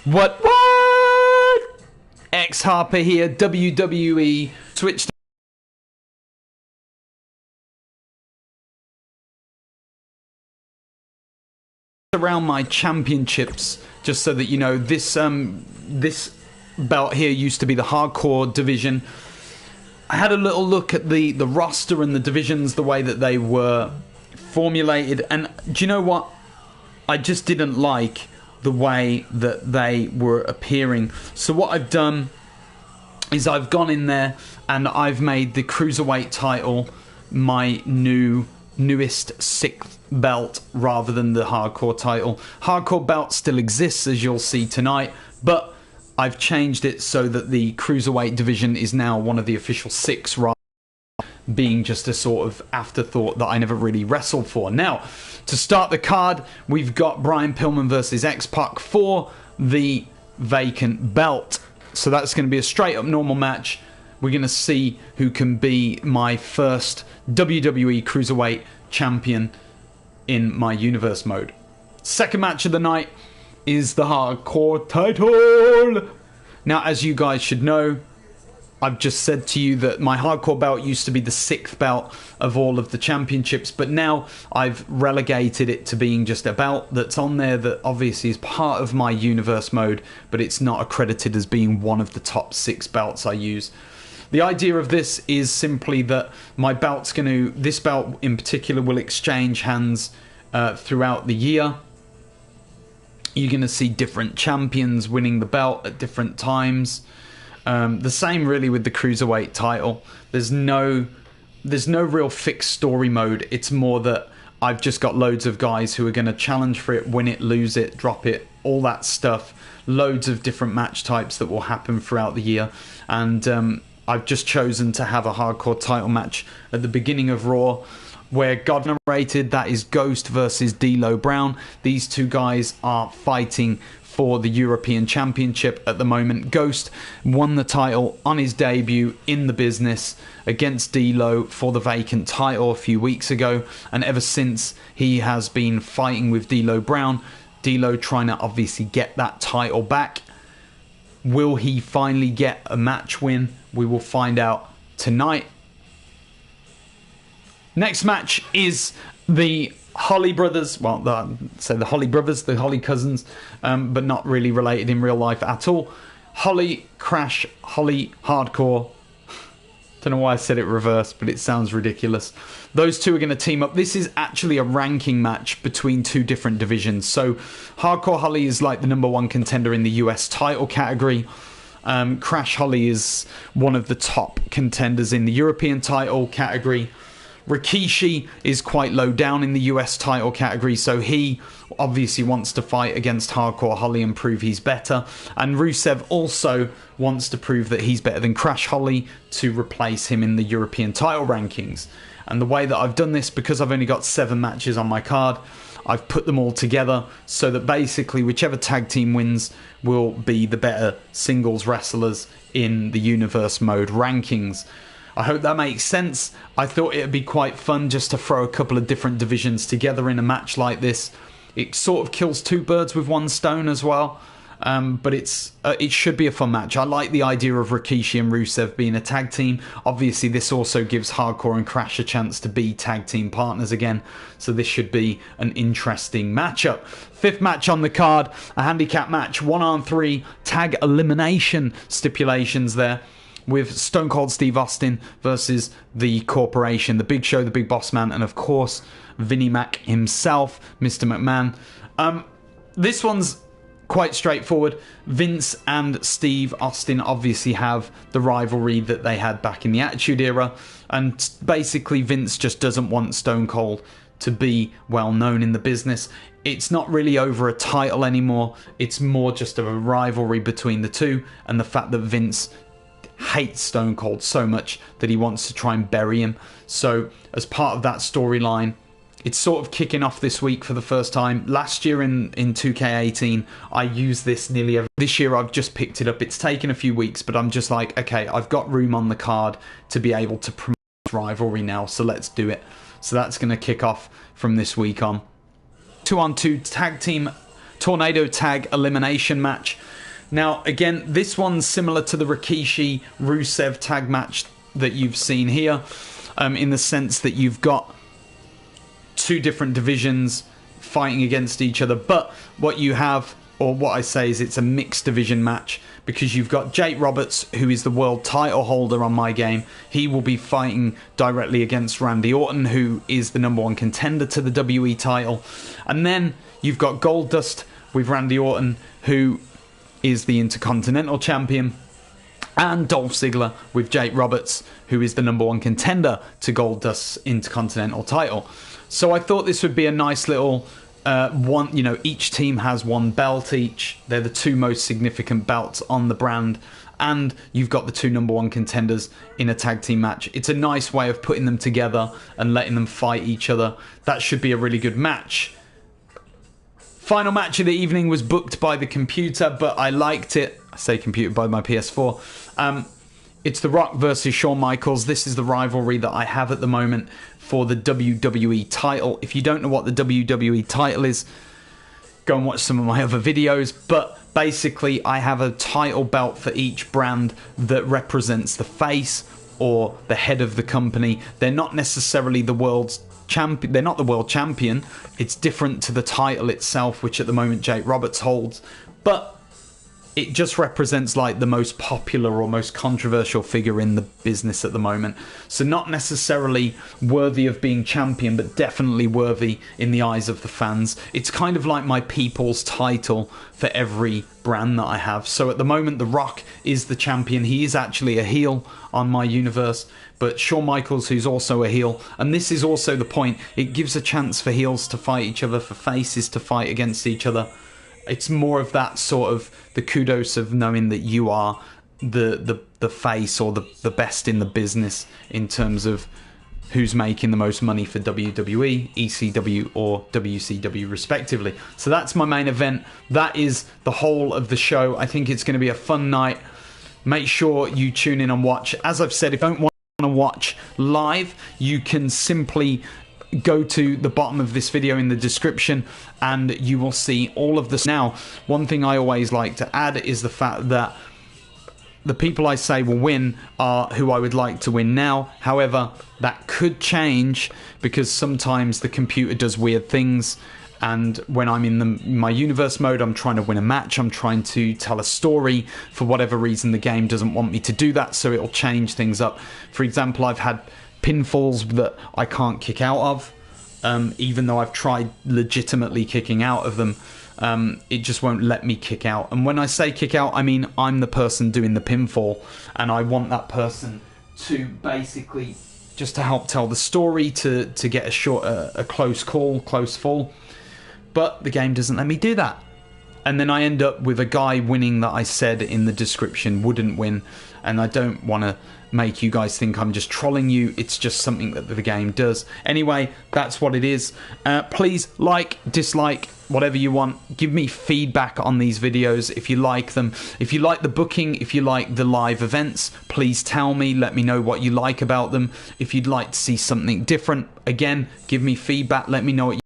What? X Harper here, WWE switched around my championships just so that you know. This belt here used to be the hardcore division. I had a little look at the roster and the divisions, the way that they were formulated, and do you know what? I just didn't like the way that they were appearing. So what I've done is I've gone in there and I've made the Cruiserweight title my newest sixth belt rather than the Hardcore title. Hardcore belt still exists, as you'll see tonight, but I've changed it so that the Cruiserweight division is now one of the official six, rather than being just a sort of afterthought that I never really wrestled for. Now, to start the card, we've got Brian Pillman versus X-pac for the vacant belt. So that's going to be a straight up normal match. We're going to see who can be my first WWE Cruiserweight champion in my universe mode. Second match of the night is the Hardcore title. Now, as you guys should know, I've just said to you that my Hardcore belt used to be the sixth belt of all of the championships, but now I've relegated it to being just a belt that's on there that obviously is part of my universe mode, but it's not accredited as being one of the top six belts I use. The idea of this is simply that my belt's this belt in particular will exchange hands throughout the year. You're going to see different champions winning the belt at different times. The same really with the Cruiserweight title. There's no real fixed story mode. It's more that I've just got loads of guys who are going to challenge for it, win it, lose it, drop it, all that stuff. Loads of different match types that will happen throughout the year. And I've just chosen to have a Hardcore title match at the beginning of Raw, where God narrated, that is Ghost versus D'Lo Brown. These two guys are fighting for the European Championship at the moment. Ghost won the title on his debut in the business against D'Lo for the vacant title a few weeks ago, and ever since he has been fighting with D'Lo Brown. D'Lo trying to obviously get that title back. Will he finally get a match win? We will find out tonight. Next match is the Holly brothers. Well, the Holly brothers, the Holly cousins, but not really related in real life at all. Holly Crash, Holly Hardcore. Don't know why I said it reverse, but it sounds ridiculous. Those two are going to team up. This is actually a ranking match between two different divisions. So Hardcore Holly is like the #1 contender in the US title category. Crash Holly is one of the top contenders in the European title category. Rikishi is quite low down in the US title category, so he obviously wants to fight against Hardcore Holly and prove he's better. And Rusev also wants to prove that he's better than Crash Holly to replace him in the European title rankings. And the way that I've done this, because I've only got 7 matches on my card, I've put them all together so that basically whichever tag team wins will be the better singles wrestlers in the universe mode rankings. I hope that makes sense. I thought it would be quite fun just to throw a couple of different divisions together in a match like this. It sort of kills 2 birds with 1 stone as well. But it should be a fun match. I like the idea of Rikishi and Rusev being a tag team. Obviously, this also gives Hardcore and Crash a chance to be tag team partners again. So this should be an interesting matchup. 5th match on the card, a handicap match, 1-on-3 tag elimination stipulations there, with Stone Cold Steve Austin versus the Corporation, the Big Show, the Big Boss Man, and of course Vinnie Mac himself, Mr. McMahon. This one's quite straightforward. Vince and Steve Austin obviously have the rivalry that they had back in the Attitude Era, and basically Vince just doesn't want Stone Cold to be well known in the business. It's not really over a title anymore. It's more just of a rivalry between the two, and the fact that Vince hates Stone Cold so much that he wants to try and bury him. So as part of that storyline, it's sort of kicking off this week for the first time. Last year in 2K18, I used this nearly every... This year I've just picked it up. It's taken a few weeks, but I'm just like, okay, I've got room on the card to be able to promote rivalry now, so let's do it. So that's going to kick off from this week on. 2-on-2 tag team tornado tag elimination match. Now, again, this one's similar to the Rikishi Rusev tag match that you've seen here, in the sense that you've got two different divisions fighting against each other. But what you have, or what I say, is it's a mixed division match, because you've got Jake Roberts, who is the world title holder on my game. He will be fighting directly against Randy Orton, who is the #1 contender to the WWE title. And then you've got Goldust with Randy Orton, who is the Intercontinental Champion, and Dolph Ziggler with Jake Roberts, who is the #1 contender to Goldust's Intercontinental title. So I thought this would be a nice little one. You know, each team has one belt each. They're the two most significant belts on the brand, and you've got the two #1 contenders in a tag team match. It's a nice way of putting them together and letting them fight each other. That should be a really good match. Final match of the evening was booked by the computer, but I liked it. I say computer, by my PS4. It's The Rock versus Shawn Michaels. This is the rivalry that I have at the moment for the WWE title. If you don't know what the WWE title is, go and watch some of my other videos. But basically, I have a title belt for each brand that represents the face or the head of the company. They're not necessarily the world's champion. They're not the world champion. It's different to the title itself, which at the moment Jake Roberts holds. But it just represents like the most popular or most controversial figure in the business at the moment. So not necessarily worthy of being champion, but definitely worthy in the eyes of the fans. It's kind of like my people's title for every brand that I have. So at the moment, The Rock is the champion. He is actually a heel on my universe, but Shawn Michaels, who's also a heel, and this is also the point, it gives a chance for heels to fight each other, for faces to fight against each other. It's more of that sort of the kudos of knowing that you are the face or the best in the business in terms of who's making the most money for WWE, ECW or WCW respectively. So that's my main event. That is the whole of the show. I think it's going to be a fun night. Make sure you tune in and watch. As I've said, if you don't want to watch live, you can simply go to the bottom of this video in the description and you will see all of this. Now, one thing I always like to add is the fact that the people I say will win are who I would like to win now. However, that could change because sometimes the computer does weird things, and when I'm in my universe mode, I'm trying to win a match, I'm trying to tell a story. For whatever reason, the game doesn't want me to do that, so it'll change things up. For example, I've had pinfalls that I can't kick out of, even though I've tried legitimately kicking out of them. It just won't let me kick out. And when I say kick out, I mean I'm the person doing the pinfall, and I want that person to basically just to help tell the story, to get a close call, close fall. But the game doesn't let me do that. And then I end up with a guy winning that I said in the description wouldn't win. And I don't want to make you guys think I'm just trolling you. It's just something that the game does. Anyway, that's what it is. Please like, dislike, whatever you want. Give me feedback on these videos if you like them. If you like the booking, if you like the live events, please tell me. Let me know what you like about them. If you'd like to see something different, again, give me feedback. Let me know what you